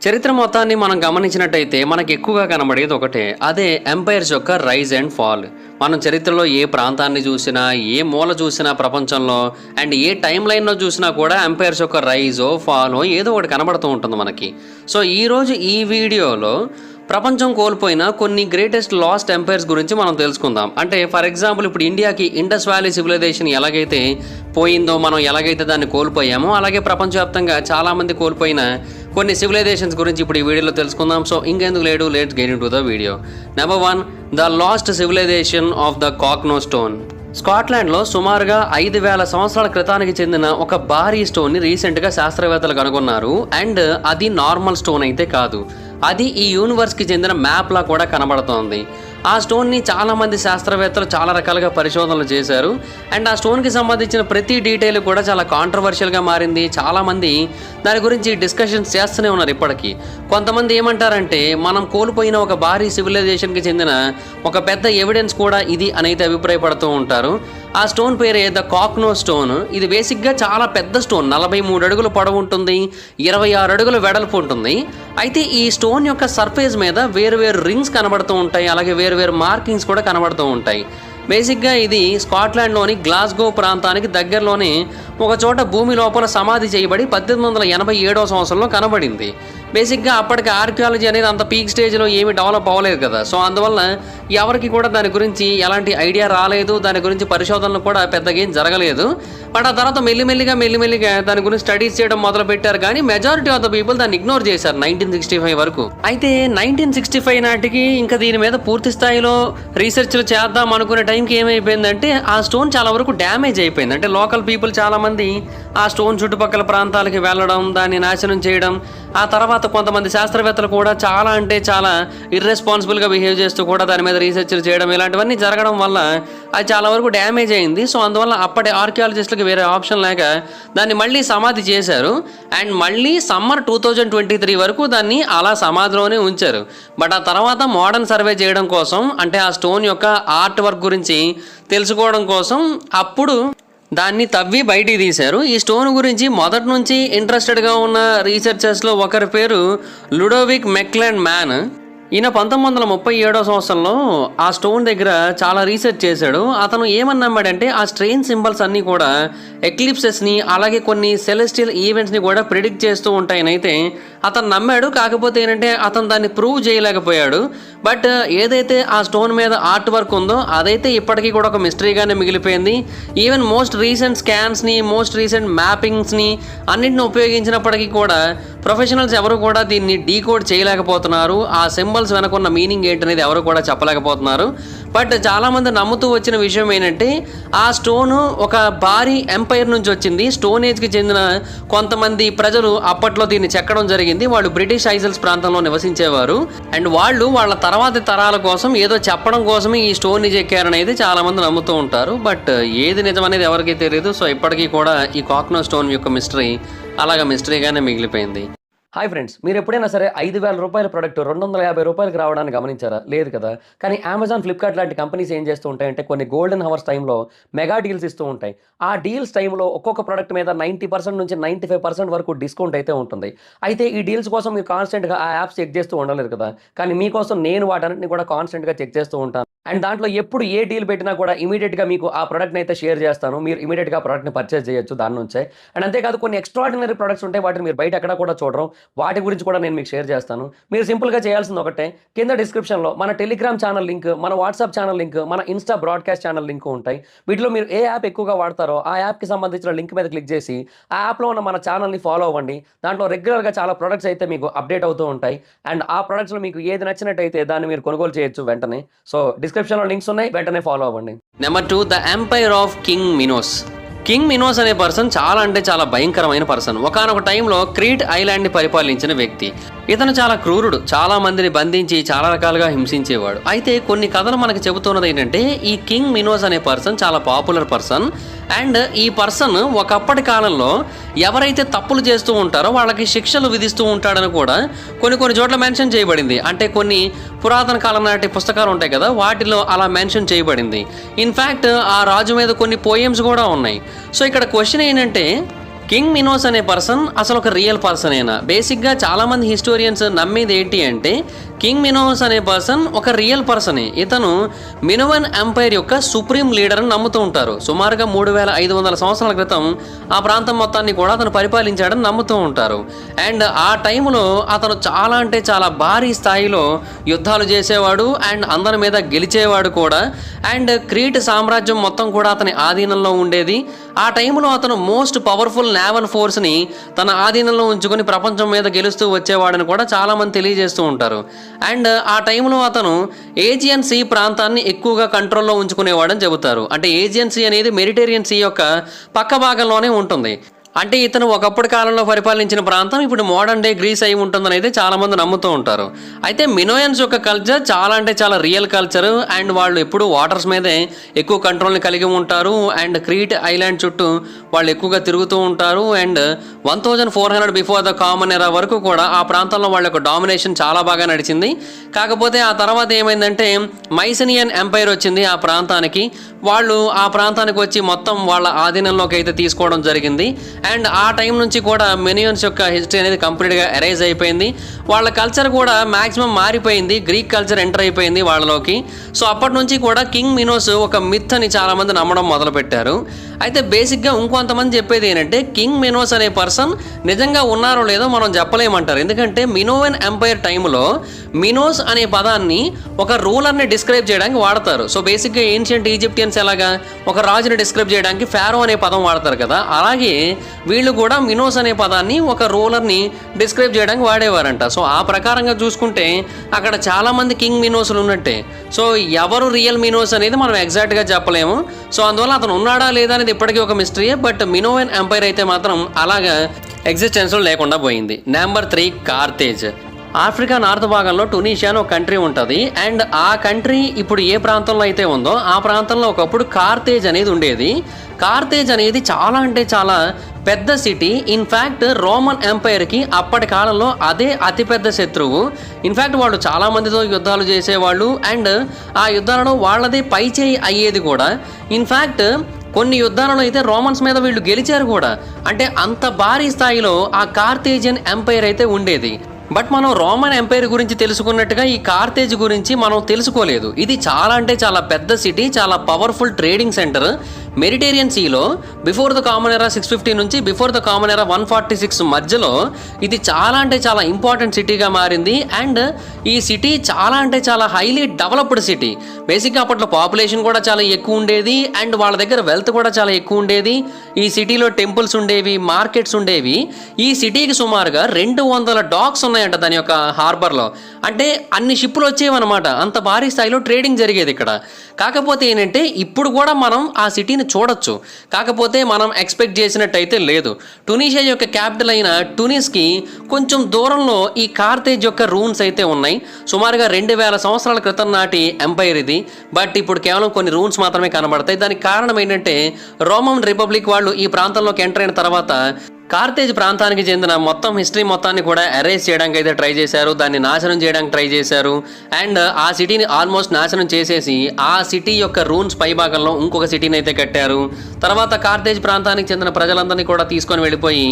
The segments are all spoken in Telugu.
చరిత్ర మొత్తాన్ని మనం గమనించినట్టయితే మనకు ఎక్కువగా కనబడేది ఒకటే, అదే ఎంపైర్స్ యొక్క రైజ్ అండ్ ఫాల్. మనం చరిత్రలో ఏ ప్రాంతాన్ని చూసినా, ఏ మూల చూసినా ప్రపంచంలో, అండ్ ఏ టైం లైన్లో చూసినా కూడా ఎంపైర్స్ యొక్క రైజో ఫాలో ఏదో ఒకటి కనబడుతూ ఉంటుంది మనకి. సో ఈరోజు ఈ వీడియోలో ప్రపంచం కోల్పోయిన కొన్ని గ్రేటెస్ట్ లాస్ట్ ఎంపైర్స్ గురించి మనం తెలుసుకుందాం. అంటే ఫర్ ఎగ్జాంపుల్ ఇప్పుడు ఇండియాకి ఇండస్ వ్యాలీ సివిలైజేషన్ ఎలాగైతే పోయిందో, మనం ఎలాగైతే దాన్ని కోల్పోయామో, అలాగే ప్రపంచవ్యాప్తంగా చాలామంది కోల్పోయిన కొన్ని సివిలైజేషన్స్ గురించి ఇప్పుడు ఈ వీడియోలో తెలుసుకుందాం. సో ఇంకెందుకు లేడు, let's get into the video. Number 1, the lost civilisation of the Cochno stone. స్కాట్లాండ్లో సుమారుగా 5,000 సంవత్సరాల క్రితానికి చెందిన ఒక భారీ స్టోన్ని రీసెంట్గా శాస్త్రవేత్తలు కనుగొన్నారు. అండ్ అది నార్మల్ స్టోన్ అయితే కాదు, అది ఈ యూనివర్స్కి చెందిన మ్యాప్లా కూడా కనబడుతోంది. ఆ స్టోన్ని చాలామంది శాస్త్రవేత్తలు చాలా రకాలుగా పరిశోధనలు చేశారు. అండ్ ఆ స్టోన్కి సంబంధించిన ప్రతి డీటెయిల్ కూడా చాలా కాంట్రవర్షియల్గా మారింది. చాలామంది దాని గురించి డిస్కషన్స్ చేస్తూనే ఉన్నారు ఇప్పటికీ. కొంతమంది ఏమంటారంటే, మనం కోల్పోయిన ఒక భారీ సివిలైజేషన్కి చెందిన ఒక పెద్ద ఎవిడెన్స్ కూడా ఇది అనైతే అభిప్రాయపడుతూ ఉంటారు. ఆ స్టోన్ పేరే ద కాక్నో స్టోన్. ఇది బేసిక్గా చాలా పెద్ద స్టోన్, 43 అడుగులు పొడవు ఉంటుంది, 26 అడుగుల వెడల్పు ఉంటుంది. అయితే ఈ స్టోన్ యొక్క సర్ఫేస్ మీద వేరు రింగ్స్ కనబడుతూ ఉంటాయి, అలాగే వేరు మార్కింగ్స్ కూడా కనబడుతూ ఉంటాయి. బేసిక్గా ఇది స్కాట్లాండ్లోని గ్లాస్గో ప్రాంతానికి దగ్గరలోనే ఒక చోట భూమి లోపల సమాధి చేయబడి 1887వ సంవత్సరంలో కనబడింది. బేసిక్గా అప్పటికి ఆర్కియాలజీ అనేది అంత పీక్ స్టేజ్లో ఏమీ డెవలప్ అవ్వలేదు కదా. సో అందువల్ల ఎవరికి కూడా దాని గురించి ఎలాంటి ఐడియా రాలేదు, దాని గురించి పరిశోధనలు కూడా పెద్దగా ఏం జరగలేదు. బట్ ఆ తర్వాత మెల్లిమెల్లిగా దాని గురించి స్టడీస్ చేయడం మొదలు పెట్టారు. కానీ మెజారిటీ ఆఫ్ ద పీపుల్ దాన్ని ఇగ్నోర్ చేశారు 1965 వరకు. అయితే 1965 నాటికి ఇంకా దీని మీద పూర్తి స్థాయిలో రీసెర్చ్లు చేద్దాం అనుకునే టైంకి ఏమైపోయిందంటే, ఆ స్టోన్ చాలా వరకు డ్యామేజ్ అయిపోయింది. అంటే లోకల్ పీపుల్ చాలామంది ఆ స్టోన్ చుట్టుపక్కల ప్రాంతాలకి వెళ్ళడం, దాన్ని నాశనం చేయడం, ఆ తర్వాత కొంతమంది శాస్త్రవేత్తలు కూడా చాలా అంటే చాలా ఇర్రెస్పాన్సిబుల్గా బిహేవ్ చేస్తూ కూడా దాని మీద రీసెర్చ్లు చేయడం, ఇలాంటివన్నీ జరగడం వల్ల అది చాలా వరకు డ్యామేజ్ అయింది. సో అందువల్ల అప్పటి ఆర్కియాలజిస్టులకి వేరే ఆప్షన్ లేక దాన్ని మళ్ళీ సమాధి చేశారు. అండ్ మళ్ళీ సమ్మర్ 2023 వరకు దాన్ని అలా సమాధిలోనే ఉంచారు. బట్ ఆ తర్వాత మోడర్న్ సర్వే చేయడం కోసం, అంటే ఆ స్టోన్ యొక్క ఆర్ట్ వర్క్ గురించి తెలుసుకోవడం కోసం అప్పుడు దాన్ని తవ్వి బయటికి తీశారు. ఈ స్టోన్ గురించి మొదటి నుంచి ఇంట్రెస్టెడ్గా ఉన్న రీసెర్చర్స్లో ఒకరి పేరు లుడోవిక్ మెక్లాండ్ మ్యాన్. ఈయన 1937వ సంవత్సరంలో ఆ స్టోన్ దగ్గర చాలా రీసెర్చ్ చేశాడు. అతను ఏమని నమ్మాడంటే, ఆ స్ట్రేంజ్ సింబల్స్ అన్నీ కూడా ఎక్లిప్సెస్ని, అలాగే కొన్ని సెలెస్టియల్ ఈవెంట్స్ని కూడా ప్రిడిక్ట్ చేస్తూ ఉంటాయనైతే అతను నమ్మాడు. కాకపోతే ఏంటంటే అతను దాన్ని ప్రూవ్ చేయలేకపోయాడు. బట్ ఏదైతే ఆ స్టోన్ మీద ఆర్ట్ వర్క్ ఉందో అదైతే ఇప్పటికీ కూడా ఒక మిస్టరీగానే మిగిలిపోయింది. ఈవెన్ మోస్ట్ రీసెంట్ స్కాన్స్ని, మోస్ట్ రీసెంట్ మ్యాపింగ్స్ని అన్నింటిని ఉపయోగించినప్పటికీ కూడా ప్రొఫెషనల్స్ ఎవరు కూడా దీన్ని డీకోడ్ చేయలేకపోతున్నారు. ఆ సింబల్స్ వెనకున్న మీనింగ్ ఏంటనేది ఎవరు కూడా చెప్పలేకపోతున్నారు. బట్ చాలామంది నమ్ముతూ వచ్చిన విషయం ఏంటంటే, ఆ స్టోను ఒక భారీ ఎంపైర్ నుంచి వచ్చింది. స్టోన్ ఏజ్కి చెందిన కొంతమంది ప్రజలు అప్పట్లో దీన్ని చెక్కడం జరిగింది. వాళ్ళు బ్రిటిష్ ఐజల్స్ ప్రాంతంలో నివసించేవారు. అండ్ వాళ్ళు వాళ్ళ తర్వాతి తరాల కోసం ఏదో చెప్పడం కోసమే ఈ స్టోన్ని చెక్కారనేది చాలామంది నమ్ముతూ ఉంటారు. బట్ ఏది నిజమనేది ఎవరికీ తెలియదు. సో ఇప్పటికీ కూడా ఈ కాక్నో స్టోన్ యొక్క మిస్టరీ అలాగా మిస్టరీగానే మిగిలిపోయింది. హాయ్ ఫ్రెండ్స్, మీరు ఎప్పుడైనా సరే 5,000 రూపాయల ప్రోడక్ట్ 250 రూపాయలకి రావడానికి గమనించారా? లేదు కదా. కానీ అమెజాన్, ఫ్లిప్కార్ట్ లాంటి కంపెనీస్ ఏం చేస్తూ ఉంటాయంటే, కొన్ని గోల్డెన్ హవర్స్ టైంలో మెగా డీల్స్ ఇస్తూ ఉంటాయి. ఆ డీల్స్ టైంలో ఒక్కొక్క ప్రోడక్ట్ మీద 90% నుంచి 95% వరకు డిస్కౌంట్ అయితే ఉంటుంది. అయితే ఈ డీల్స్ కోసం మీరు కాన్స్టెంట్గా ఆ యాప్స్ చెక్ చేస్తూ ఉండలేదు కదా. కానీ మీకోసం నేను వాటన్నిటిని కూడా కాన్స్టెంట్గా చెక్ చేస్తూ ఉంటాను. అండ్ దాంట్లో ఎప్పుడు ఏ డీల్ పెట్టినా కూడా ఇమీడియట్గా మీకు ఆ ప్రోడక్ట్ని అయితే షేర్ చేస్తాను. మీరు ఇమీడియట్గా ఆ ప్రోడక్ట్ని పర్చేస్ చేయొచ్చు దాని నుంచే. అండ్ అంతేకాదు, కొన్ని ఎక్స్ట్రాడినరీ ప్రొడక్ట్స్ ఉంటాయి, వాటిని మీరు బయట ఎక్కడ కూడా చూడరు. వాటి గురించి కూడా నేను మీకు షేర్ చేస్తాను. మీరు సింపుల్గా చేయాల్సింది ఒకటే, కింద డిస్క్రిప్షన్లో మన టెలిగ్రామ్ ఛానల్ లింక్, మన వాట్సాప్ ఛానల్ లింక్, మన ఇన్స్టా బ్రాడ్కాస్ట్ ఛానల్ లింక్ ఉంటాయి. వీటిలో మీరు ఏ యాప్ ఎక్కువగా వాడతారో ఆ యాప్కి సంబంధించిన లింక్ మీద క్లిక్ చేసి ఆ యాప్లో ఉన్న మన ఛానల్ని ఫాలో అవ్వండి. దాంట్లో రెగ్యులర్గా చాలా ప్రొడక్ట్స్ అయితే మీకు అప్డేట్ అవుతూ ఉంటాయి. అండ్ ఆ ప్రొడక్ట్స్లో మీకు ఏది నచ్చినట్టయితే దాన్ని మీరు కొనుగోలు చేయొచ్చు వెంటనే. సో డిస్క్రిప్షన్లో లింక్స్ ఉన్నాయి, వెంటనే ఫాలో అవ్వండి. Number 2, the empire of King Minos. King Minos అనే పర్సన్ చాలా అంటే చాలా భయంకరమైన పర్సన్. ఒకానొక టైంలో క్రీట్ ఐలాండ్ని పరిపాలించిన వ్యక్తి. ఇతను చాలా క్రూరుడు, చాలా మందిని బంధించి చాలా రకాలుగా హింసించేవాడు. అయితే కొన్ని కథలు మనకు చెబుతున్నది ఏంటంటే, ఈ కింగ్ మినోస్ అనే పర్సన్ చాలా పాపులర్ పర్సన్. అండ్ ఈ పర్సన్ ఒకప్పటి కాలంలో ఎవరైతే తప్పులు చేస్తూ ఉంటారో వాళ్ళకి శిక్షలు విధిస్తూ ఉంటాడని కూడా కొన్ని చోట్ల మెన్షన్ చేయబడింది. అంటే కొన్ని పురాతన కాలం నాటి పుస్తకాలు ఉంటాయి కదా, వాటిలో అలా మెన్షన్ చేయబడింది. ఇన్ఫ్యాక్ట్ ఆ రాజు మీద కొన్ని పోయమ్స్ కూడా ఉన్నాయి. సో ఇక్కడ క్వశ్చన్ ఏంటంటే, కింగ్ మినోస్ అనే పర్సన్ అసలు ఒక రియల్ పర్సనేనా? బేసిక్గా చాలామంది హిస్టోరియన్స్ నమ్మేది ఏంటి అంటే కింగ్ మినోస్ అనే పర్సన్ ఒక రియల్ పర్సనే. ఇతను మినోవన్ ఎంపైర్ యొక్క సుప్రీం లీడర్ అని నమ్ముతూ ఉంటారు. సుమారుగా 3500 సంవత్సరాల క్రితం ఆ ప్రాంతం మొత్తాన్ని కూడా అతను పరిపాలించాడని నమ్ముతూ ఉంటారు. అండ్ ఆ టైంలో అతను చాలా అంటే చాలా భారీ స్థాయిలో యుద్ధాలు చేసేవాడు అండ్ అందరి మీద గెలిచేవాడు కూడా. అండ్ క్రీట్ సామ్రాజ్యం మొత్తం కూడా అతని ఆధీనంలో ఉండేది. ఆ టైంలో అతను మోస్ట్ పవర్ఫుల్ నేవల్ ఫోర్స్ని తన ఆధీనంలో ఉంచుకొని ప్రపంచం మీద గెలుస్తూ వచ్చేవాడని కూడా చాలామంది తెలియజేస్తూ ఉంటారు. అండ్ ఆ టైంలో అతను ఏజియన్ సీ ప్రాంతాన్ని ఎక్కువగా కంట్రోల్లో ఉంచుకునేవాడని చెబుతారు. అంటే ఏజియన్ సీ అనేది మెడిటేరియన్ సీ యొక్క పక్క భాగంలోనే ఉంటుంది. అంటే ఇతను ఒకప్పటి కాలంలో పరిపాలించిన ప్రాంతం ఇప్పుడు మోడర్న్ డే గ్రీస్ అయి ఉంటుందని అయితే చాలామంది నమ్ముతూ ఉంటారు. అయితే మినోయన్స్ యొక్క కల్చర్ చాలా అంటే చాలా రియల్ కల్చర్. అండ్ వాళ్ళు ఎప్పుడు వాటర్స్ మీదే ఎక్కువ కంట్రోల్ని కలిగి ఉంటారు. అండ్ క్రీట్ ఐలాండ్ చుట్టూ వాళ్ళు ఎక్కువగా తిరుగుతూ ఉంటారు. అండ్ 1400 బిఫోర్ ద కామన్ ఎరా వరకు కూడా ఆ ప్రాంతంలో వాళ్ళ యొక్క డామినేషన్ చాలా బాగా నడిచింది. కాకపోతే ఆ తర్వాత ఏమైందంటే మైసనియన్ ఎంపైర్ వచ్చింది ఆ ప్రాంతానికి. వాళ్ళు ఆ ప్రాంతానికి వచ్చి మొత్తం వాళ్ళ ఆధీనంలోకి అయితే తీసుకోవడం జరిగింది. అండ్ ఆ టైం నుంచి కూడా మినియన్స్ యొక్క హిస్టరీ అనేది కంప్లీట్గా ఎరేజ్ అయిపోయింది. వాళ్ళ కల్చర్ కూడా మ్యాక్సిమం మారిపోయింది. గ్రీక్ కల్చర్ ఎంటర్ అయిపోయింది వాళ్ళలోకి. సో అప్పటి నుంచి కూడా కింగ్ మినోస్ ఒక మిత్ అని చాలామంది నమ్మడం మొదలుపెట్టారు. అయితే బేసిక్గా ఇంకొంతమంది చెప్పేది ఏంటంటే కింగ్ మినోస్ అనే పర్సన్ నిజంగా ఉన్నారో లేదో మనం చెప్పలేమంటారు. ఎందుకంటే మినోవన్ ఎంపైర్ టైంలో మినోస్ అనే పదాన్ని ఒక రూలర్ని డిస్క్రైబ్ చేయడానికి వాడతారు. సో బేసిక్గా ఏన్షియంట్ ఈజిప్టియన్స్ ఎలాగా ఒక రాజుని డిస్క్రైబ్ చేయడానికి ఫారో అనే పదం వాడతారు కదా, అలాగే వీళ్ళు కూడా మినోస్ అనే పదాన్ని ఒక రూలర్ని డిస్క్రైబ్ చేయడానికి వాడేవారంట. సో ఆ ప్రకారంగా చూసుకుంటే అక్కడ చాలామంది కింగ్ మినోస్లు ఉన్నట్టే. సో ఎవరు రియల్ మినోస్ అనేది మనం ఎగ్జాక్ట్గా చెప్పలేము. సో అందువల్ల అతను ఉన్నాడా లేదా అనేది ఇప్పటికీ ఒక మిస్టరీయే. బట్ మినోవన్ ఎంపైర్ అయితే మాత్రం అలాగా ఎగ్జిస్టెన్స్లో లేకుండా పోయింది. Number 3 Carthage. ఆఫ్రికా నార్త్ భాగంలో టునీషియా అని ఒక కంట్రీ ఉంటుంది. అండ్ ఆ కంట్రీ ఇప్పుడు ఏ ప్రాంతంలో అయితే ఉందో ఆ ప్రాంతంలో ఒకప్పుడు కార్తేజ్ అనేది ఉండేది. కార్తేజ్ అనేది చాలా అంటే చాలా పెద్ద సిటీ. ఇన్ఫ్యాక్ట్ రోమన్ ఎంపైర్కి అప్పటి కాలంలో అదే అతిపెద్ద శత్రువు. ఇన్ఫ్యాక్ట్ వాళ్ళు చాలా మందితో యుద్ధాలు చేసేవాళ్ళు. అండ్ ఆ యుద్ధాలలో వాళ్ళదే పైచేయి అయ్యేది కూడా. ఇన్ఫ్యాక్ట్ కొన్ని యుద్ధాలలో అయితే రోమన్స్ మీద వీళ్ళు గెలిచారు కూడా. అంటే అంత భారీ స్థాయిలో ఆ కార్తేజియన్ ఎంపైర్ అయితే ఉండేది. బట్ మనం రోమన్ ఎంపైర్ గురించి తెలుసుకున్నట్టుగా ఈ కార్తేజ్ గురించి మనం తెలుసుకోలేదు. ఇది చాలా అంటే చాలా పెద్ద సిటీ, చాలా పవర్ఫుల్ ట్రేడింగ్ సెంటర్. మెడిటేరియన్ సీలో బిఫోర్ ద కామన్ ఎరా 650 నుంచి బిఫోర్ ద కామన్ ఎరా 146 మధ్యలో ఇది చాలా అంటే చాలా ఇంపార్టెంట్ సిటీగా మారింది. అండ్ ఈ సిటీ చాలా అంటే చాలా హైలీ డెవలప్డ్ సిటీ. బేసిక్గా అప్పట్లో పాపులేషన్ కూడా చాలా ఎక్కువ ఉండేది. అండ్ వాళ్ళ దగ్గర వెల్త్ కూడా చాలా ఎక్కువ ఉండేది. ఈ సిటీలో టెంపుల్స్ ఉండేవి, మార్కెట్స్ ఉండేవి. ఈ సిటీకి సుమారుగా 200 డాక్స్ ఉన్నాయంట దాని యొక్క హార్బర్లో. అంటే అన్ని షిప్పులు వచ్చేవన్నమాట. అంత భారీ స్థాయిలో ట్రేడింగ్ జరిగేది ఇక్కడ. కాకపోతే ఏంటంటే ఇప్పుడు కూడా మనం ఆ సిటీని చూడొచ్చు. కాకపోతే మనం ఎక్స్పెక్ట్ చేసినట్టయితే లేదు. టునీషియా యొక్క క్యాపిటల్ అయిన టునిస్కి కొంచెం దూరంలో ఈ కార్తేజ్ యొక్క రూన్స్ అయితే ఉన్నాయి. సుమారుగా 2000 సంవత్సరాల క్రితం నాటి ఎంపైర్ ఇది. బట్ ఇప్పుడు కేవలం కొన్ని రూన్స్ మాత్రమే కనబడతాయి. దానికి కారణం ఏంటంటే రోమన్ రిపబ్లిక్ వాళ్ళు ఈ ప్రాంతంలోకి ఎంటర్ అయిన తర్వాత కార్తేజ్ ప్రాంతానికి చెందిన మొత్తం హిస్టరీ మొత్తాన్ని కూడా ఎరేజ్ చేయడానికి అయితే ట్రై చేశారు. దాన్ని నాశనం చేయడానికి ట్రై చేశారు. అండ్ ఆ సిటీని ఆల్మోస్ట్ నాశనం చేసేసి ఆ సిటీ యొక్క రూన్స్ పై భాగంలో ఇంకొక సిటీని అయితే కట్టారు. తర్వాత కార్తేజ్ ప్రాంతానికి చెందిన ప్రజలందరినీ కూడా తీసుకొని వెళ్ళిపోయి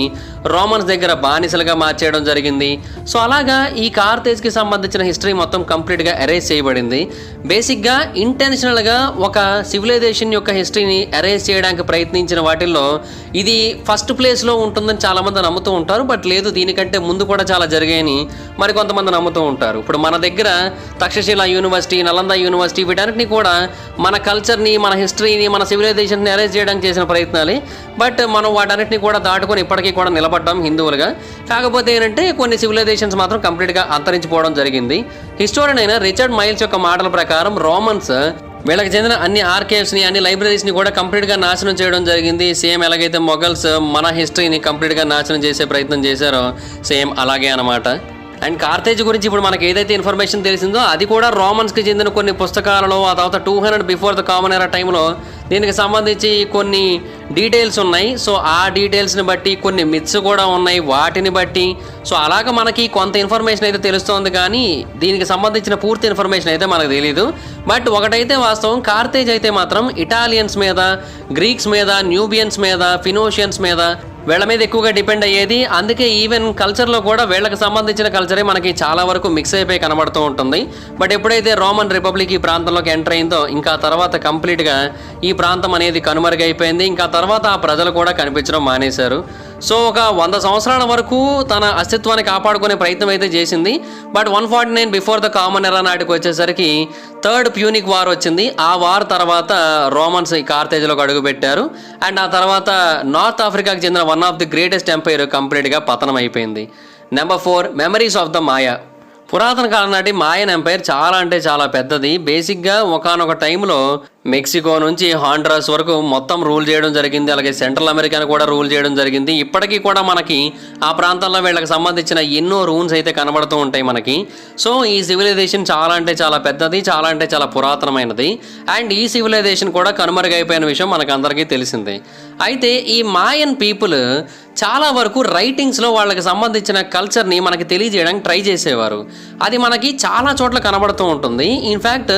రోమన్స్ దగ్గర బానిసలుగా మార్చేయడం జరిగింది. సో అలాగా ఈ కార్తేజ్కి సంబంధించిన హిస్టరీ మొత్తం కంప్లీట్గా ఎరేజ్ చేయబడింది. బేసిక్గా ఇంటెన్షనల్గా ఒక సివిలైజేషన్ యొక్క హిస్టరీని ఎరేజ్ చేయడానికి ప్రయత్నించిన వాటిల్లో ఇది ఫస్ట్ ప్లేస్లో ఉంటుందని చాలామంది నమ్ముతూ ఉంటారు. బట్ లేదు, దీనికంటే ముందు కూడా చాలా జరిగాయని మరి కొంతమంది నమ్ముతూ ఉంటారు. ఇప్పుడు మన దగ్గర తక్షశిల యూనివర్సిటీ, నలంద యూనివర్సిటీ వీటన్నిటిని కూడా మన కల్చర్ని, మన హిస్టరీని, మన సివిలైజేషన్ని అరేంజ్ చేయడానికి చేసిన ప్రయత్నాలే. బట్ మనం వాటన్నిటిని కూడా దాటుకొని ఇప్పటికీ కూడా నిలబడ్డాం హిందువులుగా. కాకపోతే ఏంటంటే కొన్ని సివిలైజేషన్స్ మాత్రం కంప్లీట్గా అంతరించిపోవడం జరిగింది. హిస్టోరియన్ అయిన రిచర్డ్ మైల్స్ యొక్క మాటల ప్రకారం రోమన్స్ వీళ్ళకి చెందిన అన్ని ఆర్కైవ్స్ని, అన్ని లైబ్రరీస్ని కూడా కంప్లీట్గా నాశనం చేయడం జరిగింది. సేమ్ ఎలాగైతే మొఘల్స్ మన హిస్టరీని కంప్లీట్గా నాశనం చేసే ప్రయత్నం చేశారో సేమ్ అలాగే అనమాట. అండ్ కార్తేజ్ గురించి ఇప్పుడు మనకి ఏదైతే ఇన్ఫర్మేషన్ తెలిసిందో అది కూడా రోమన్స్కి చెందిన కొన్ని పుస్తకాలలో, ఆ తర్వాత 200 బిఫోర్ ద కామన్ ఎరా టైంలో దీనికి సంబంధించి కొన్ని డీటెయిల్స్ ఉన్నాయి. సో ఆ డీటెయిల్స్ని బట్టి కొన్ని మిత్స్ కూడా ఉన్నాయి వాటిని బట్టి. సో అలాగ మనకి కొంత ఇన్ఫర్మేషన్ అయితే తెలుస్తోంది, కానీ దీనికి సంబంధించిన పూర్తి ఇన్ఫర్మేషన్ అయితే మనకు తెలియదు. బట్ ఒకటైతే వాస్తవం, కార్తేజ్ అయితే మాత్రం ఇటాలియన్స్ మీద, గ్రీక్స్ మీద, న్యూబియన్స్ మీద, ఫినోషియన్స్ మీద వీళ్ళ మీద ఎక్కువగా డిపెండ్ అయ్యేది. అందుకే ఈవెన్ కల్చర్లో కూడా వీళ్ళకి సంబంధించిన కల్చరే మనకి చాలా వరకు మిక్స్ అయిపోయి కనబడుతూ ఉంటుంది. బట్ ఎప్పుడైతే రోమన్ రిపబ్లిక్ ఈ ప్రాంతంలోకి ఎంటర్ అయిందో ఇంకా తర్వాత కంప్లీట్గా ఈ ప్రాంతం అనేది కనుమరుగైపోయింది. ఇంకా తర్వాత ఆ ప్రజలు కూడా కనిపించడం మానేశారు. సో ఒక 100 సంవత్సరాల వరకు తన అస్తిత్వాన్ని కాపాడుకునే ప్రయత్నం అయితే చేసింది. బట్ 149 బిఫోర్ ద కామన్ ఎరా నాటికి వచ్చేసరికి థర్డ్ ప్యూనిక్ వార్ వచ్చింది. ఆ వార్ తర్వాత రోమన్స్ ఈ కార్తేజ్లోకి అడుగుపెట్టారు. అండ్ ఆ తర్వాత నార్త్ ఆఫ్రికాకి చెందిన one of the greatest empire కంప్లీట్గా పతనం అయిపోయింది. Number 4, memories of the Maya. పురాతన కాలం నాటి మాయన్ ఎంపైర్ చాలా అంటే చాలా పెద్దది. బేసిక్గా ఒకానొక టైంలో మెక్సికో నుంచి హాండ్రాస్ వరకు మొత్తం రూల్ చేయడం జరిగింది. అలాగే సెంట్రల్ అమెరికాను కూడా రూల్ చేయడం జరిగింది. ఇప్పటికీ కూడా మనకి ఆ ప్రాంతంలో వీళ్ళకి సంబంధించిన ఎన్నో రూల్స్ అయితే కనబడుతూ ఉంటాయి మనకి. సో ఈ సివిలైజేషన్ చాలా అంటే చాలా పెద్దది, చాలా అంటే చాలా పురాతనమైనది. అండ్ ఈ సివిలైజేషన్ కూడా కనుమరుగైపోయిన విషయం మనకు అందరికీ తెలిసిందే. అయితే ఈ మాయన్ పీపుల్ చాలా వరకు రైటింగ్స్లో వాళ్ళకి సంబంధించిన కల్చర్ని మనకి తెలియజేయడానికి ట్రై చేసేవారు. అది మనకి చాలా చోట్ల కనబడుతూ ఉంటుంది. ఇన్ఫ్యాక్ట్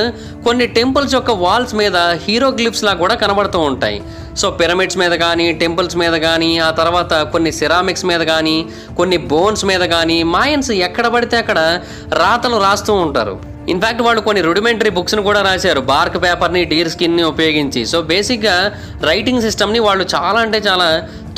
కొన్ని టెంపుల్స్ యొక్క వాల్స్ మీద హీరోగ్లిఫ్స్ లా కూడా కనబడుతూ ఉంటాయి. సో పిరమిడ్స్ మీద కానీ, టెంపుల్స్ మీద కానీ, ఆ తర్వాత కొన్ని సిరామిక్స్ మీద కానీ, కొన్ని బోన్స్ మీద కానీ మాయన్స్ ఎక్కడ పడితే అక్కడ రాతలు రాస్తూ ఉంటారు. ఇన్ఫ్యాక్ట్ వాళ్ళు కొన్ని రూడిమెంటరీ బుక్స్ని కూడా రాశారు బార్క్ పేపర్ని, డీర్ స్కిన్ని ఉపయోగించి. సో బేసిక్గా రైటింగ్ సిస్టమ్ని వాళ్ళు చాలా అంటే చాలా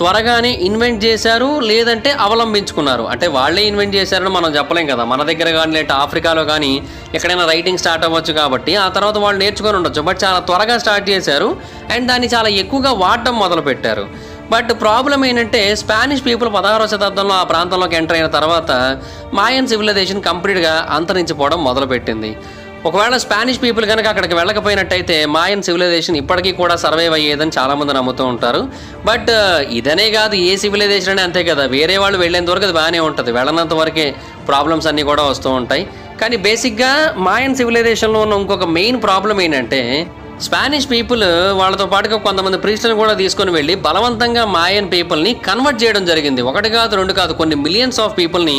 త్వరగానే ఇన్వెంట్ చేశారు, లేదంటే అవలంబించుకున్నారు. అంటే వాళ్ళే ఇన్వెంట్ చేశారని మనం చెప్పలేం కదా. మన దగ్గర కానీ లేదంటే ఆఫ్రికాలో కానీ ఎక్కడైనా రైటింగ్ స్టార్ట్ అవ్వచ్చు కాబట్టి ఆ తర్వాత వాళ్ళు నేర్చుకొని ఉండొచ్చు. బట్ చాలా త్వరగా స్టార్ట్ చేశారు అండ్ దాన్ని చాలా ఎక్కువగా వాడటం మొదలుపెట్టారు. బట్ ప్రాబ్లం ఏంటంటే స్పానిష్ పీపుల్ 16వ శతాబ్దంలో ఆ ప్రాంతంలోకి ఎంటర్ అయిన తర్వాత మాయన్ సివిలైజేషన్ కంప్లీట్గా అంతరించిపోవడం మొదలుపెట్టింది. ఒకవేళ స్పానిష్ పీపుల్ కనుక అక్కడికి వెళ్ళకపోయినట్టయితే మాయన్ సివిలైజేషన్ ఇప్పటికీ కూడా సర్వైవ్ అయ్యేదని చాలామంది నమ్ముతూ ఉంటారు. బట్ ఇదనే కాదు, ఏ సివిలైజేషన్ అనే అంతే కదా. వేరే వాళ్ళు వెళ్ళేంత వరకు అది బాగానే ఉంటుంది, వెళ్ళనంత వరకే ప్రాబ్లమ్స్ అన్నీ కూడా వస్తూ ఉంటాయి. కానీ బేసిక్గా మాయన్ సివిలైజేషన్లో ఉన్న ఇంకొక మెయిన్ ప్రాబ్లం ఏంటంటే స్పానిష్ పీపుల్ వాళ్ళతో పాటుగా కొంతమంది ప్రీస్టులను కూడా తీసుకొని వెళ్ళి బలవంతంగా మాయన్ పీపుల్ని కన్వర్ట్ చేయడం జరిగింది. ఒకటి కాదు, రెండు కాదు, కొన్ని మిలియన్స్ ఆఫ్ పీపుల్ని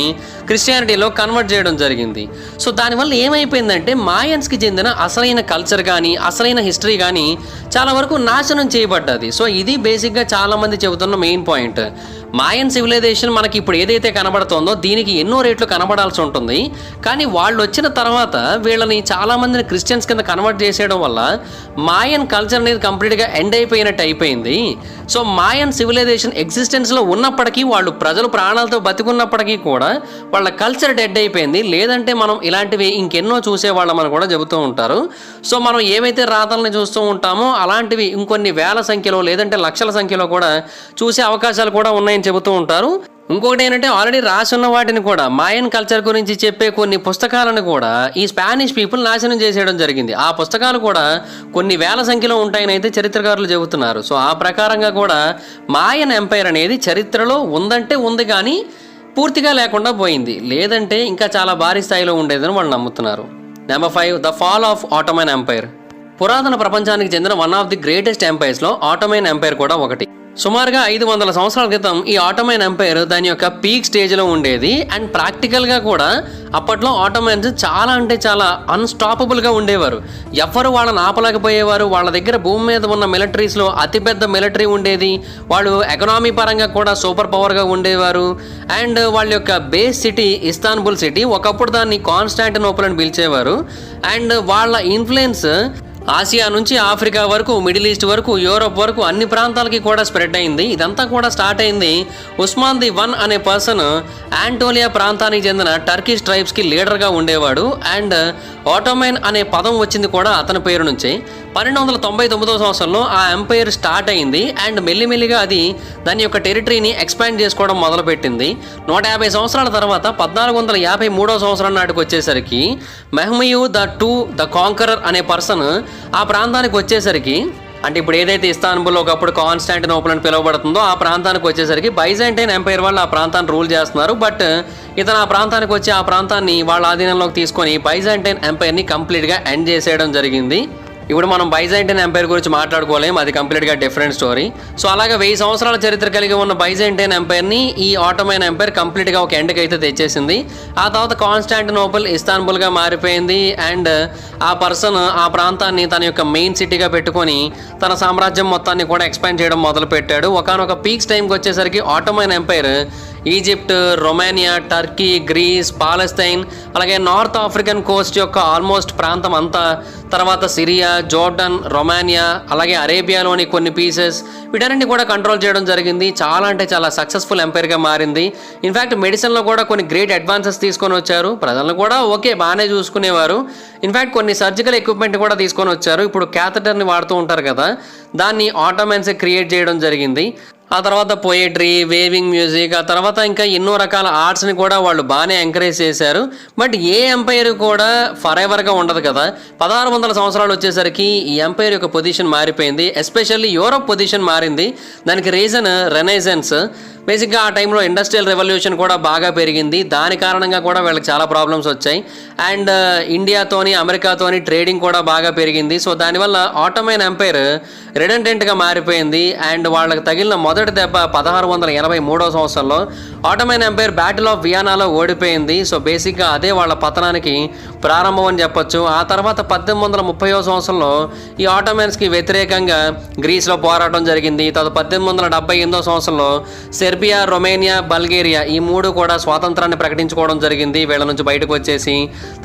క్రిస్టియానిటీలో కన్వర్ట్ చేయడం జరిగింది. సో దానివల్ల ఏమైపోయిందంటే మాయన్స్కి చెందిన అసలైన కల్చర్ కానీ, అసలైన హిస్టరీ కానీ చాలా వరకు నాశనం చేయబడ్డది. సో ఇది బేసిక్గా చాలామంది చెబుతున్న మెయిన్ పాయింట్. మాయన్ సివిలైజేషన్ మనకి ఇప్పుడు ఏదైతే కనబడుతోందో దీనికి ఎన్నో రేట్లు కనబడాల్సి ఉంటుంది. కానీ వాళ్ళు వచ్చిన తర్వాత వీళ్ళని చాలామందిని క్రిస్టియన్స్ కింద కన్వర్ట్ చేసేయడం వల్ల మాయన్ కల్చర్ అనేది కంప్లీట్గా ఎండ్ అయిపోయినట్టు అయిపోయింది. సో మాయన్ సివిలైజేషన్ ఎగ్జిస్టెన్స్లో ఉన్నప్పటికీ, వాళ్ళు ప్రజలు ప్రాణాలతో బతికున్నప్పటికీ కూడా వాళ్ళ కల్చర్ డెడ్ అయిపోయింది. లేదంటే మనం ఇలాంటివి ఇంకెన్నో చూసేవాళ్ళమని కూడా చెబుతూ ఉంటారు. సో మనం ఏవైతే రాతల్ని చూస్తూ ఉంటామో అలాంటివి ఇంకొన్ని వేల సంఖ్యలో లేదంటే లక్షల సంఖ్యలో కూడా చూసే అవకాశాలు కూడా ఉన్నాయని చెబుతూ ఉంటారు. ఇంకొకటి ఏంటంటే ఆల్రెడీ రాసున్న వాటిని కూడా మాయన్ కల్చర్ గురించి చెప్పే కొన్ని పుస్తకాలను కూడా ఈ స్పానిష్ పీపుల్ నాశనం చేసేయడం జరిగింది. ఆ పుస్తకాలు కూడా కొన్ని వేల సంఖ్యలో ఉంటాయని అయితే చరిత్రకారులు చెబుతున్నారు. సో ఆ ప్రకారంగా కూడా మాయన్ ఎంపైర్ అనేది చరిత్రలో ఉందంటే ఉంది, కానీ పూర్తిగా లేకుండా పోయింది. లేదంటే ఇంకా చాలా భారీ స్థాయిలో ఉండేదని వాళ్ళు నమ్ముతున్నారు. Number 5, the fall of Ottoman empire. పురాతన ప్రపంచానికి చెందిన వన్ ఆఫ్ ది గ్రేటెస్ట్ ఎంపైర్స్లో ఆటోమన్ ఎంపైర్ కూడా ఒకటి. సుమారుగా 500 సంవత్సరాల క్రితం ఈ ఆటోమన్ ఎంపైర్ దాని యొక్క పీక్ స్టేజ్లో ఉండేది. అండ్ ప్రాక్టికల్గా కూడా అప్పట్లో ఆటోమన్స్ చాలా అంటే చాలా అన్స్టాపబుల్గా ఉండేవారు. ఎవరు వాళ్ళని ఆపలేకపోయేవారు. వాళ్ళ దగ్గర భూమి మీద ఉన్న మిలిటరీస్లో అతిపెద్ద మిలిటరీ ఉండేది. వాళ్ళు ఎకనామీ పరంగా కూడా సూపర్ పవర్గా ఉండేవారు. అండ్ వాళ్ళ యొక్క బేస్ సిటీ ఇస్తాన్బుల్ సిటీ, ఒకప్పుడు దాన్ని కాన్స్టాంటినోపుల్ అని పిలిచేవారు. అండ్ వాళ్ళ ఇన్ఫ్లుయెన్స్ ఆసియా నుంచి ఆఫ్రికా వరకు, మిడిల్ ఈస్ట్ వరకు, యూరోప్ వరకు అన్ని ప్రాంతాలకి కూడా స్ప్రెడ్ అయింది. ఇదంతా కూడా స్టార్ట్ అయింది ఉస్మాన్ ది వన్ అనే పర్సన్ యాంటోలియా ప్రాంతానికి చెందిన టర్కిష్ ట్రైబ్స్కి లీడర్గా ఉండేవాడు. అండ్ ఆటోమన్ అనే పదం వచ్చింది కూడా అతని పేరు నుంచి. 1299 సంవత్సరంలో ఆ ఎంపైర్ స్టార్ట్ అయింది. అండ్ మెల్లిమెల్లిగా అది దాని యొక్క టెరిటరీని ఎక్స్పాండ్ చేసుకోవడం మొదలుపెట్టింది. 150 సంవత్సరాల తర్వాత 1453 సంవత్సరం నాటికి వచ్చేసరికి మెహ్మయు ద కాంకరర్ అనే పర్సన్ ఆ ప్రాంతానికి వచ్చేసరికి, అంటే ఇప్పుడు ఏదైతే ఇస్తాన్బుల్ ఒకప్పుడు కాన్స్టాంటినోపుల్ అని పిలువబడుతుందో ఆ ప్రాంతానికి వచ్చేసరికి బైజాంటైన్ ఎంపైర్ వాళ్ళు ఆ ప్రాంతాన్ని రూల్ చేస్తున్నారు. బట్ ఇతను ఆ ప్రాంతానికి వచ్చి ఆ ప్రాంతాన్ని వాళ్ళ ఆధీనంలోకి తీసుకొని బైజాంటైన్ ఎంపైర్ని కంప్లీట్గా ఎండ్ చేసేయడం జరిగింది. ఇప్పుడు మనం బైజాంటైన్ ఎంపైర్ గురించి మాట్లాడుకోలేం, అది కంప్లీట్గా డిఫరెంట్ స్టోరీ. సో అలాగే 1000 సంవత్సరాల చరిత్ర కలిగి ఉన్న బైజాంటైన్ ఎంపైర్ని ఈ ఆటోమన్ ఎంపైర్ కంప్లీట్గా ఒక ఎండ్కి అయితే తెచ్చేసింది. ఆ తర్వాత కాన్స్టాంటినోపుల్ ఇస్తాన్బుల్గా మారిపోయింది. అండ్ ఆ పర్సన్ ఆ ప్రాంతాన్ని తన యొక్క మెయిన్ సిటీగా పెట్టుకొని తన సామ్రాజ్యం మొత్తాన్ని కూడా ఎక్స్పాండ్ చేయడం మొదలుపెట్టాడు. ఒకనొక పీక్స్ టైంకి వచ్చేసరికి Ottoman empire Egypt, Romania, Turkey, Greece, Palestine, అలాగే నార్త్ ఆఫ్రికన్ కోస్ట్ యొక్క ఆల్మోస్ట్ ప్రాంతం అంతా, తర్వాత సిరియా, జోర్డన్, రొమానియా, అలాగే అరేబియాలోని కొన్ని పీసెస్, వీటన్నింటినీ కూడా కంట్రోల్ చేయడం జరిగింది. చాలా అంటే చాలా సక్సెస్ఫుల్ ఎంపైర్గా మారింది. ఇన్ఫ్యాక్ట్ మెడిసిన్లో కూడా కొన్ని గ్రేట్ అడ్వాన్సెస్ తీసుకొని వచ్చారు. ప్రజలను కూడా బాగానే చూసుకునేవారు. ఇన్ఫ్యాక్ట్ కొన్ని సర్జికల్ ఎక్విప్మెంట్ కూడా తీసుకొని వచ్చారు. ఇప్పుడు క్యాథెటర్ని వాడుతూ ఉంటారు కదా, దాన్ని ఆటోమన్సే క్రియేట్ చేయడం జరిగింది. ఆ తర్వాత పోయట్రీ, వేవింగ్ మ్యూజిక్, ఆ తర్వాత ఇంకా ఎన్నో రకాల ఆర్ట్స్ని కూడా వాళ్ళు బాగానే ఎంకరేజ్ చేశారు. బట్ ఏ ఎంపైర్ కూడా ఫర్ ఎవర్గా ఉండదు కదా. 1600 సంవత్సరాలు వచ్చేసరికి ఈ ఎంపైర్ యొక్క పొజిషన్ మారిపోయింది. ఎస్పెషల్లీ యూరోప్ పొజిషన్ మారింది. దానికి రీజన్ రెనైజెన్స్. బేసిక్గా ఆ టైంలో ఇండస్ట్రియల్ రెవల్యూషన్ కూడా బాగా పెరిగింది. దాని కారణంగా కూడా వీళ్ళకి చాలా ప్రాబ్లమ్స్ వచ్చాయి. అండ్ ఇండియాతోని, అమెరికాతోని ట్రేడింగ్ కూడా బాగా పెరిగింది. సో దానివల్ల ఆటోమన్ ఎంపైర్ రిడెండెంట్గా మారిపోయింది. అండ్ వాళ్ళకి తగిలిన మొదటి దెబ్బ 1683వ సంవత్సరంలో ఆటోమన్ ఎంపైర్ బ్యాటిల్ ఆఫ్ వియన్నాలో ఓడిపోయింది. సో బేసిక్గా అదే వాళ్ళ పతనానికి ప్రారంభం అని చెప్పొచ్చు. ఆ తర్వాత 1830వ సంవత్సరంలో ఈ ఆటోమన్స్కి వ్యతిరేకంగా గ్రీస్లో పోరాటం జరిగింది. తర్వాత 1878వ సంవత్సరంలో సెర్బియా, రొమేనియా, బల్గేరియా ఈ 3 కూడా స్వాతంత్రాన్ని ప్రకటించుకోవడం జరిగింది వీళ్ళ నుంచి బయటకు వచ్చేసి.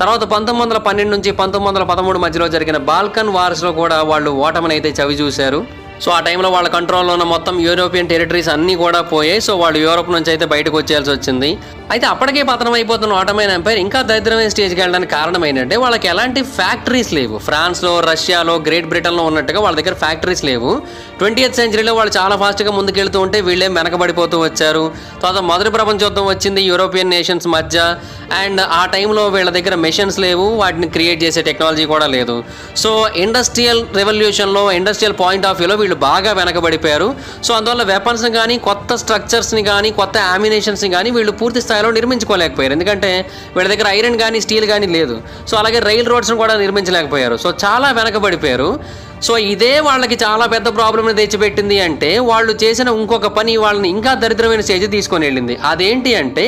తర్వాత 1912 నుంచి 1913 మధ్యలో జరిగిన బాల్కన్ వార్స్లో కూడా వాళ్ళు ఓటమిని అయితే చవి చూశారు. సో ఆ టైంలో వాళ్ళ కంట్రోల్లో ఉన్న మొత్తం యూరోపియన్ టెరిటరీస్ అన్నీ కూడా పోయాయి. సో వాళ్ళు యూరోప్ నుంచి అయితే బయటకు వచ్చేయాల్సి వచ్చింది. అయితే అప్పటికే పతనం అయిపోతున్న ఆటోమన్ ఎంపైర్ ఇంకా దరిద్రమైన స్టేజ్కి వెళ్ళడానికి కారణం ఏంటంటే వాళ్ళకి ఎలాంటి ఫ్యాక్టరీస్ లేవు. ఫ్రాన్స్లో, రష్యాలో, గ్రేట్ బ్రిటన్లో ఉన్నట్టుగా వాళ్ళ దగ్గర ఫ్యాక్టరీస్ లేవు. 20th సెంచరీలో వాళ్ళు చాలా ఫాస్ట్గా ముందుకెళ్తూ ఉంటే వీళ్ళేం వెనకబడిపోతూ వచ్చారు. తర్వాత మొదటి ప్రపంచ యుద్ధం వచ్చింది యూరోపియన్ నేషన్స్ మధ్య. అండ్ ఆ టైంలో వీళ్ళ దగ్గర మెషిన్స్ లేవు, వాటిని క్రియేట్ చేసే టెక్నాలజీ కూడా లేదు. సో ఇండస్ట్రియల్ రెవల్యూషన్లో, ఇండస్ట్రియల్ పాయింట్ ఆఫ్ వ్యూలో వీళ్ళు బాగా వెనకబడిపోయారు. సో అందువల్ల వెపన్స్ని కానీ, కొత్త స్ట్రక్చర్స్ని కానీ, కొత్త అమ్యునేషన్స్ని కానీ వీళ్ళు పూర్తి స్థాయిలో నిర్మించుకోలేకపోయారు. ఎందుకంటే వీళ్ళ దగ్గర ఐరన్ కానీ, స్టీల్ కానీ లేదు. సో అలాగే రైల్ రోడ్స్ని కూడా నిర్మించలేకపోయారు. సో చాలా వెనకబడిపోయారు. సో ఇదే వాళ్ళకి చాలా పెద్ద ప్రాబ్లమ్ని తెచ్చిపెట్టింది. అంటే వాళ్ళు చేసిన ఇంకొక పని వాళ్ళని ఇంకా దరిద్రమైన స్టేజ్ తీసుకొని వెళ్ళింది. అదేంటి అంటే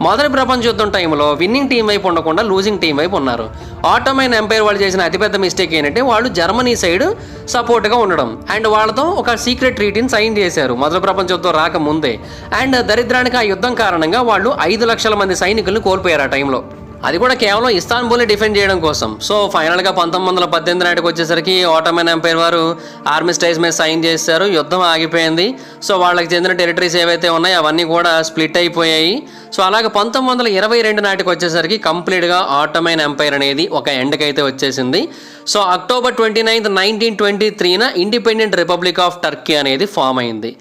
మొదటి ప్రపంచ యుద్ధం టైంలో విన్నింగ్ టీం వైపు ఉండకుండా లూజింగ్ టీం వైపు ఉన్నారు. ఆటోమన్ ఎంపైర్ వాళ్ళు చేసిన అతిపెద్ద మిస్టేక్ ఏంటంటే వాళ్ళు జర్మనీ సైడ్ సపోర్ట్గా ఉండడం. అండ్ వాళ్ళతో ఒక సీక్రెట్ ట్రీటీని సైన్ చేశారు మొదటి ప్రపంచ యుద్ధం రాకముందే. అండ్ దరిద్రానికి ఆ యుద్ధం కారణంగా వాళ్ళు 5 లక్షల మంది సైనికులను కోల్పోయారు ఆ టైంలో. అది కూడా కేవలం ఇస్తాన్బుల్ని డిఫెండ్ చేయడం కోసం. సో ఫైనల్గా 1918 నాటికి వచ్చేసరికి ఆటోమన్ ఎంపైర్ వారు ఆర్మిస్టైజ్ మీద సైన్ చేశారు. యుద్ధం ఆగిపోయింది. సో వాళ్ళకి చెందిన టెరిటరీస్ ఏవైతే ఉన్నాయో అవన్నీ కూడా స్ప్లిట్ అయిపోయాయి. సో అలాగే 1922 నాటికి వచ్చేసరికి కంప్లీట్గా ఆటోమన్ ఎంపైర్ అనేది ఒక ఎండ్కి అయితే వచ్చేసింది. సో అక్టోబర్ 29, 1923న ఇండిపెండెంట్ రిపబ్లిక్ ఆఫ్ టర్కీ అనేది ఫామ్ అయింది.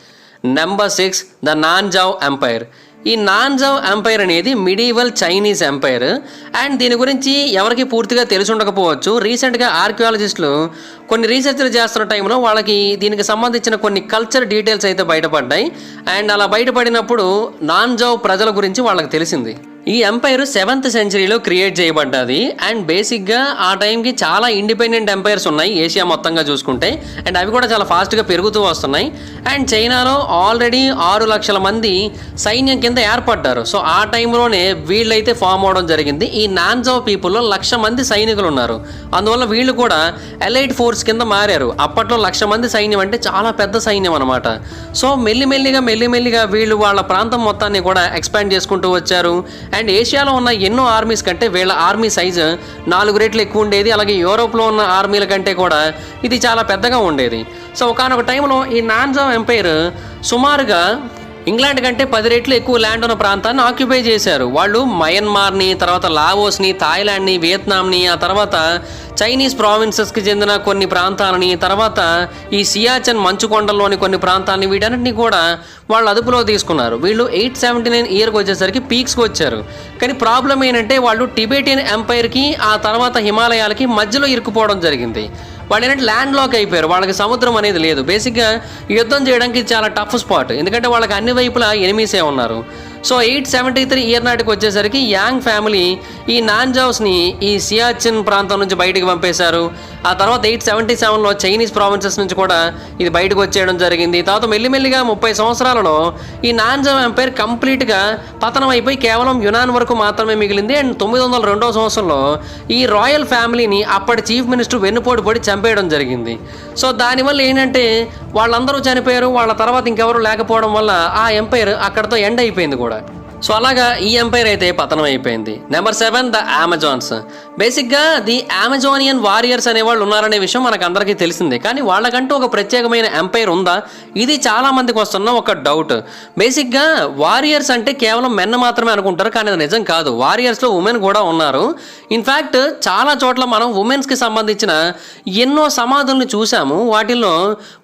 Number 6 the Nanzhao empire. ఈ నాన్జావ్ ఎంపైర్ అనేది మిడీవల్ చైనీస్ ఎంపైర్. అండ్ దీని గురించి ఎవరికి పూర్తిగా తెలిసి ఉండకపోవచ్చు. రీసెంట్గా ఆర్కియాలజిస్టులు కొన్ని రీసెర్చ్లు చేస్తున్న టైంలో వాళ్ళకి దీనికి సంబంధించిన కొన్ని కల్చర్ డీటెయిల్స్ అయితే బయటపడ్డాయి. అండ్ అలా బయటపడినప్పుడు నాన్జావ్ ప్రజల గురించి వాళ్ళకి తెలిసింది. ఈ ఎంపైర్ 7th సెంచరీలో క్రియేట్ చేయబడ్డది. అండ్ బేసిక్గా ఆ టైంకి చాలా ఇండిపెండెంట్ ఎంపైర్స్ ఉన్నాయి ఏషియా మొత్తంగా చూసుకుంటే. అండ్ అవి కూడా చాలా ఫాస్ట్గా పెరుగుతూ వస్తున్నాయి. అండ్ చైనాలో ఆల్రెడీ 6 లక్షల మంది సైన్యం కింద ఏర్పడ్డారు. సో ఆ టైంలోనే వీళ్ళైతే ఫామ్ అవడం జరిగింది. ఈ నాన్జావ్ పీపుల్లో 1,00,000 మంది సైనికులు ఉన్నారు. అందువల్ల వీళ్ళు కూడా ఎలైట్ ఫోర్స్ కింద మారారు. అప్పట్లో 1,00,000 మంది సైన్యం అంటే చాలా పెద్ద సైన్యం అనమాట. సో మెల్లిమెల్లిగా వీళ్ళు వాళ్ళ ప్రాంతం మొత్తాన్ని కూడా ఎక్స్పాండ్ చేసుకుంటూ వచ్చారు. అండ్ ఏషియాలో ఉన్న ఎన్నో ఆర్మీస్ కంటే వీళ్ళ ఆర్మీ సైజు 4 రెట్లు ఎక్కువ ఉండేది. అలాగే యూరోప్లో ఉన్న ఆర్మీల కంటే కూడా ఇది చాలా పెద్దగా ఉండేది. సో ఒకనొక టైంలో ఈ నాన్జావ్ ఎంపైర్ సుమారుగా ఇంగ్లాండ్ కంటే 10 రెట్లు ఎక్కువ ల్యాండ్ ఉన్న ప్రాంతాన్ని ఆక్యుపై చేశారు. వాళ్ళు మయన్మార్ని, తర్వాత లావోస్ని, థాయిలాండ్ని, వియత్నాంని, ఆ తర్వాత చైనీస్ ప్రావిన్సెస్కి చెందిన కొన్ని ప్రాంతాలని, తర్వాత ఈ సియాచెన్ మంచుకొండల్లోని కొన్ని ప్రాంతాలని, వీటన్నిటిని కూడా వాళ్ళు అదుపులో తీసుకున్నారు. వీళ్ళు 879 ఇయర్కి వచ్చేసరికి పీక్స్కి వచ్చారు. కానీ ప్రాబ్లం ఏంటంటే వాళ్ళు టిబెటియన్ ఎంపైర్కి, ఆ తర్వాత హిమాలయాలకి మధ్యలో ఇరుక్కుపోవడం జరిగింది. వాళ్ళు ఏంటంటే ల్యాండ్ లాక్ అయిపోయారు. వాళ్ళకి సముద్రం అనేది లేదు. బేసిక్గా యుద్ధం చేయడానికి చాలా టఫ్ స్పాట్. ఎందుకంటే వాళ్ళకి అన్ని వైపులా ఎనిమీసే ఉన్నారు. సో 873 ఇయర్ నాటికి వచ్చేసరికి యాంగ్ ఫ్యామిలీ ఈ నాన్జావ్స్ని ఈ సియాచిన్ ప్రాంతం నుంచి బయటికి పంపేశారు. ఆ తర్వాత 877లో చైనీస్ ప్రావిన్సెస్ నుంచి కూడా ఇది బయటకు వచ్చేయడం జరిగింది. తర్వాత మెల్లిమెల్లిగా 30 సంవత్సరాలలో ఈ నాన్జావ్ ఎంపైర్ కంప్లీట్గా పతనం అయిపోయి కేవలం యునాన్ వరకు మాత్రమే మిగిలింది. అండ్ 902వ సంవత్సరంలో ఈ రాయల్ ఫ్యామిలీని అప్పటి చీఫ్ మినిస్టర్ వెన్నుపోటు పడి చంపేయడం జరిగింది. సో దానివల్ల ఏంటంటే వాళ్ళందరూ చనిపోయారు. వాళ్ళ తర్వాత ఇంకెవరు లేకపోవడం వల్ల ఆ ఎంపైర్ అక్కడితో ఎండ్ అయిపోయింది కూడా. సో అలాగా ఈ ఎంపైర్ అయితే పతనం అయిపోయింది. Number 7 the Amazon's. బేసిక్గా ది అమెజోనియన్ వారియర్స్ అనేవాళ్ళు ఉన్నారనే విషయం మనకు అందరికీ తెలిసిందే. కానీ వాళ్ళకంటూ ఒక ప్రత్యేకమైన ఎంపైర్ ఉందా, ఇది చాలా మందికి వస్తున్న ఒక డౌట్. బేసిక్గా వారియర్స్ అంటే కేవలం మెన్ మాత్రమే అనుకుంటారు, కానీ అది నిజం కాదు. వారియర్స్లో ఉమెన్ కూడా ఉన్నారు. ఇన్ఫ్యాక్ట్ చాలా చోట్ల మనం ఉమెన్స్కి సంబంధించిన ఎన్నో సమాధుల్ని చూసాము.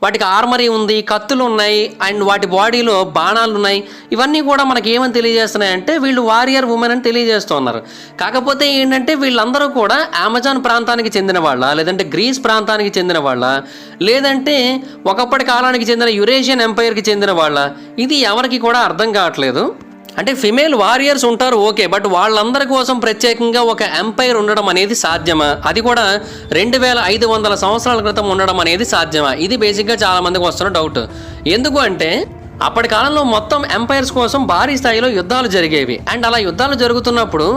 వాటికి ఆర్మరీ ఉంది, కత్తులు ఉన్నాయి, అండ్ వాటి బాడీలో బాణాలు ఉన్నాయి. ఇవన్నీ కూడా మనకి ఏమని తెలియజేస్తున్నాయంటే వీళ్ళు వారియర్ ఉమెన్ అని తెలియజేస్తున్నారు. కాకపోతే ఏంటంటే వీళ్ళందరూ కూడా అమెజాన్ ప్రాంతానికి చెందిన వాళ్ళ, లేదంటే గ్రీస్ ప్రాంతానికి చెందిన వాళ్ళ, లేదంటే ఒకప్పటి కాలానికి చెందిన యురేషియన్ ఎంపైర్కి చెందిన వాళ్ళ, ఇది ఎవరికి కూడా అర్థం కావట్లేదు. అంటే ఫిమేల్ వారియర్స్ ఉంటారు ఓకే, బట్ వాళ్ళందరి కోసం ప్రత్యేకంగా ఒక ఎంపైర్ ఉండడం అనేది సాధ్యమా, అది కూడా 2500 సంవత్సరాల క్రితం ఉండడం అనేది సాధ్యమా, ఇది బేసిక్గా చాలా మందికి వస్తున్న డౌట్. ఎందుకు అంటే అప్పటి కాలంలో మొత్తం ఎంపైర్స్ కోసం భారీ స్థాయిలో యుద్ధాలు జరిగేవి. అండ్ అలా యుద్ధాలు జరుగుతున్నప్పుడు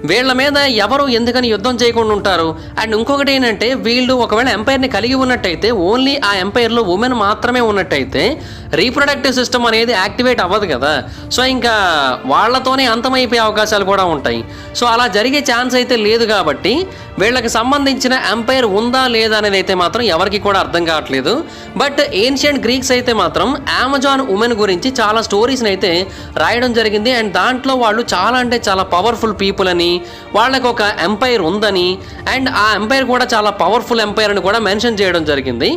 వీళ్ళ మీద ఎవరు ఎందుకని యుద్ధం చేయకుండా ఉంటారు. అండ్ ఇంకొకటి ఏంటంటే వీళ్ళు ఒకవేళ ఎంపైర్ని కలిగి ఉన్నట్టయితే ఓన్లీ ఆ ఎంపైర్లో ఉమెన్ మాత్రమే ఉన్నట్టయితే రీప్రొడక్టివ్ సిస్టమ్ అనేది యాక్టివేట్ అవ్వదు కదా. సో ఇంకా వాళ్ళతోనే అంతమైపోయే అవకాశాలు కూడా ఉంటాయి. సో అలా జరిగే ఛాన్స్ అయితే లేదు. కాబట్టి వీళ్ళకి సంబంధించిన ఎంపైర్ ఉందా లేదా అనేది అయితే మాత్రం ఎవరికి కూడా అర్థం కావట్లేదు. బట్ ఏన్షియంట్ గ్రీక్స్ అయితే మాత్రం అమెజాన్ ఉమెన్ గురించి చాలా స్టోరీస్ని అయితే రాయడం జరిగింది. అండ్ దాంట్లో వాళ్ళు చాలా అంటే చాలా పవర్ఫుల్ పీపుల్ అని, వాళ్ళకు ఒక ఎంపైర్ ఉందని, అండ్ ఆ ఎంపైర్ కూడా చాలా పవర్ఫుల్ ఎంపైర్ అని కూడా మెన్షన్ చేయడం జరిగింది.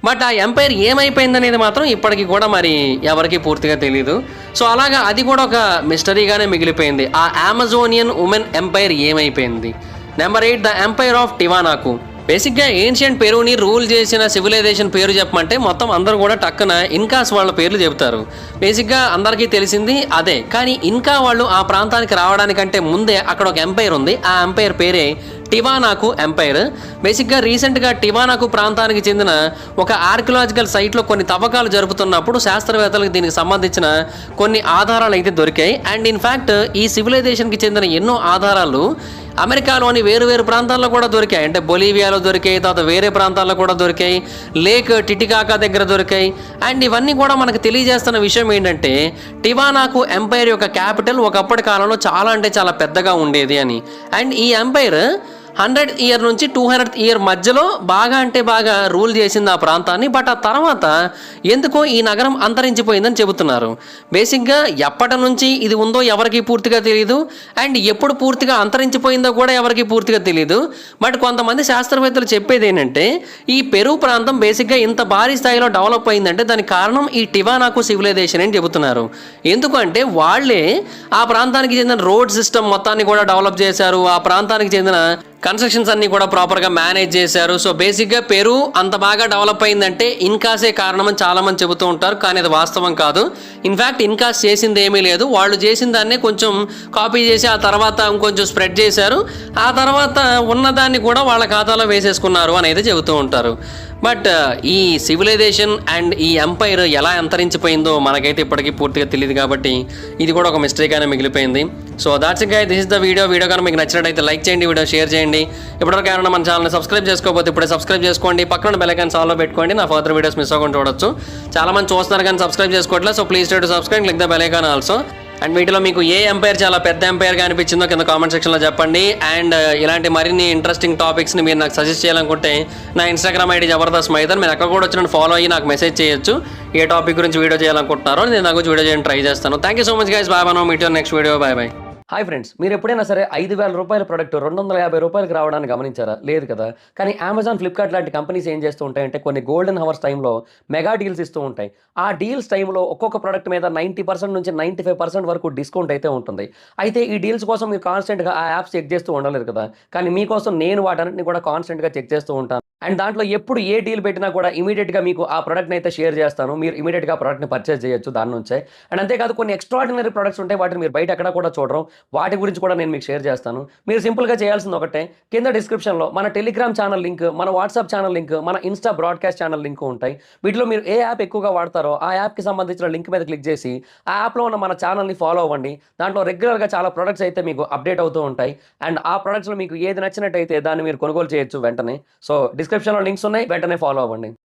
బట్ ఆ ఎంపైర్ ఏమైపోయింది అనేది మాత్రం ఇప్పటికీ కూడా మరి ఎవరికి పూర్తిగా తెలియదు. సో అలాగా అది కూడా ఒక మిస్టరీగానే మిగిలిపోయింది. ఆ అమెజోనియన్ ఉమెన్ ఎంపైర్ ఏమైపోయింది. Number 8 the empire of Tiwanaku. బేసిక్గా ఏన్షియంట్ పెరూని రూల్ చేసిన సివిలైజేషన్ పేరు చెప్పమంటే మొత్తం అందరూ కూడా టక్కున ఇన్కాస్ వాళ్ళ పేర్లు చెబుతారు. బేసిక్గా అందరికీ తెలిసింది అదే. కానీ ఇన్కా వాళ్ళు ఆ ప్రాంతానికి రావడానికంటే ముందే అక్కడ ఒక ఎంపైర్ ఉంది. ఆ ఎంపైర్ పేరే టివానాకు ఎంపైర్. బేసిక్గా రీసెంట్గా టివానాకు ప్రాంతానికి చెందిన ఒక ఆర్కియలాజికల్ సైట్లో కొన్ని తవ్వకాలు జరుపుతున్నప్పుడు శాస్త్రవేత్తలకు దీనికి సంబంధించిన కొన్ని ఆధారాలు అయితే దొరికాయి. అండ్ ఇన్ఫ్యాక్ట్ ఈ సివిలైజేషన్కి చెందిన ఎన్నో ఆధారాలు అమెరికాలోని వేరు ప్రాంతాల్లో కూడా దొరికాయి. అంటే బొలీవియాలో దొరికాయి, తర్వాత వేరే ప్రాంతాల్లో కూడా దొరికాయి, లేక్ టిటికాకా దగ్గర దొరికాయి. అండ్ ఇవన్నీ కూడా మనకు తెలియజేస్తున్న విషయం ఏంటంటే టివానాకు ఎంపైర్ యొక్క క్యాపిటల్ ఒకప్పటి కాలంలో చాలా అంటే చాలా పెద్దగా ఉండేది అని. అండ్ ఈ ఎంపైర్ 100th ఇయర్ నుంచి 200th ఇయర్ మధ్యలో బాగా అంటే బాగా రూల్ చేసింది ఆ ప్రాంతాన్ని. బట్ ఆ తర్వాత ఎందుకో ఈ నగరం అంతరించిపోయిందని చెబుతున్నారు. బేసిక్గా ఎప్పటి నుంచి ఇది ఉందో ఎవరికి పూర్తిగా తెలియదు. అండ్ ఎప్పుడు పూర్తిగా అంతరించిపోయిందో కూడా ఎవరికి పూర్తిగా తెలియదు. బట్ కొంతమంది శాస్త్రవేత్తలు చెప్పేది ఏంటంటే ఈ పెరు ప్రాంతం బేసిక్గా ఇంత భారీ స్థాయిలో డెవలప్ అయిందంటే దానికి కారణం ఈ టివానాకు సివిలైజేషన్ అని చెబుతున్నారు. ఎందుకంటే వాళ్ళే ఆ ప్రాంతానికి చెందిన రోడ్ సిస్టమ్ మొత్తాన్ని కూడా డెవలప్ చేశారు. ఆ ప్రాంతానికి చెందిన కన్స్ట్రక్షన్స్ అన్ని కూడా ప్రాపర్గా మేనేజ్ చేశారు. సో బేసిక్గా పెరు అంత బాగా డెవలప్ అయిందంటే ఇన్కాసే కారణం అని చాలామంది చెబుతూ ఉంటారు. కానీ అది వాస్తవం కాదు. ఇన్ఫ్యాక్ట్ ఇన్కాస్ చేసింది ఏమీ లేదు. వాళ్ళు చేసిన దాన్నే కొంచెం కాపీ చేసి ఆ తర్వాత ఇంకొంచెం స్ప్రెడ్ చేశారు. ఆ తర్వాత ఉన్నదాన్ని కూడా వాళ్ళ ఖాతాలో వేసేసుకున్నారు అనేది చెబుతూ ఉంటారు. బట్ ఈ సివిలైజేషన్ అండ్ ఈ ఎంపైర్ ఎలా అంతరించిపోయిందో మనకైతే ఇప్పటికీ పూర్తిగా తెలియదు. కాబట్టి ఇది కూడా ఒక మిస్టరీగానే మిగిలిపోయింది. So that's it guys, this is the video కానీ మీకు నచ్చినట్టయితే లైక్ చేయండి, వీడియో షేర్ చేయండి. ఇప్పటివరకు ఏమైనా మన ఛానల్ని సబ్స్క్రైబ్ చేసుకోకపోతే ఇప్పుడే సబ్స్క్రైబ్ చేసుకోండి. పక్కన బెల్ ఐకాన్ ఆల్లో పెట్టుకోండి. నా ఫర్దర్ వీడియోస్ మిస్ అవ్వకుండా చూడొచ్చు. చాలా మంది చూస్తున్నారు కానీ సబ్స్క్రైబ్ చేసుకోవట్లేదు. So please to subscribe, click the bell icon also. And వీటిలో మీకు ఏ ఎంపైర్ చాలా పెద్ద ఎంపైర్గా అనిపించిందో కింద కామెంట్ సెక్షన్లో చెప్పండి. అండ్ ఇలాంటి మరిన్ని ఇంట్రెస్టింగ్ టాపిక్స్ని మీరు నాకు సజెస్ట్ చేయాలనుకుంటే నా ఇన్స్టాగ్రామ్ ఐడి జబర్దస్త్ మైదన్, మీరు అక్కడ కూడా వచ్చి ఫాలో అయ్యి నాకు మెసేజ్ చేయొచ్చు. ఏ టాపిక్ గురించి వీడియో చేయాలనుకుంటున్నారో నేను నాకు వీడియో చేయడానికి ట్రై చేస్తాను. Thank you so much guys. Bye. Meet you next video. Bye bye. Hi friends, మీరు ఎప్పుడైనా సరే 5,000 రూపాయల ప్రొడక్ట్ 250 రూపాయలకి రావడానికి గమనించారా? లేదు కదా. కానీ అమెజాన్, ఫ్లిప్కార్ట్ లాంటి కంపెనీస్ ఏం చేస్తూ ఉంటాయంటే కొన్ని గోల్డెన్ హవర్స్ టైంలో మెగా డీల్స్ ఇస్తూ ఉంటాయి. ఆ డీల్స్ టైంలో ఒక్కొక్క ప్రొడక్ట్ మీద 90% నుంచి 95% వరకు డిస్కౌంట్ అయితే ఉంటుంది. అయితే ఈ డీల్స్ కోసం మీరు కాన్స్టెంట్గా ఆ యాప్స్ చెక్ చేస్తూ ఉండలేదు కదా. కానీ మీకోసం నేను వాటన్నిటిని కూడా కాన్స్టెంట్గా చెక్ చేస్తూ ఉంటాను. అండ్ దాంట్లో ఎప్పుడు ఏ డీల్ పెట్టినా కూడా ఇమీడియట్‌గా మీకు ఆ ప్రొడక్ట్‌ని అయితే షేర్ చేస్తాను. మీరు ఇమీడియట్‌గా ఆ ప్రొడక్ట్‌ని పర్చేజ్ చేయొచ్చు దాని నుంచే. అండ్ అంతేకాదు కొన్ని ఎక్స్ట్రార్డినరీ ప్రొడక్ట్స్ ఉంటాయి. వాటిని మీరు బయట ఎక్కడ కూడా చూడరు. వాటి గురించి కూడా నేను మీకు షేర్ చేస్తాను. మీరు సింపుల్‌గా చేయాల్సింది ఒకటే, కింద డిస్క్రిప్షన్‌లో మన టెలిగ్రామ్ ఛానల్ లింక్, మన వాట్సాప్ ఛానల్ లింక్, మన ఇన్‌స్టా బ్రాడ్‌కాస్ట్ ఛానల్ లింక్ ఉంటాయి. వీటిలో మీరు ఏ యాప్ ఎక్కువగా వాడతారో ఆ యాప్‌కి సంబంధించిన లింక్ మీద క్లిక్ చేసి, ఆ యాప్‌లో ఉన్న మన ఛానల్‌ని ఫాలో అవ్వండి. దాంట్లో రెగ్యులర్‌గా చాలా ప్రొడక్ట్స్ అయితే మీకు అప్డేట్ అవుతూ ఉంటాయి. అండ్ ఆ ప్రొడక్ట్స్‌లో మీకు ఏది నచ్చినట్టయితే దాన్ని మీరు కొనుగోలు చేయొచ్చు వెంటనే. సో, డిస్క్రిప్షన్‌లో లింక్స్ ఉన్నాయి. వెంటనే ఫాలో అవ్వండి.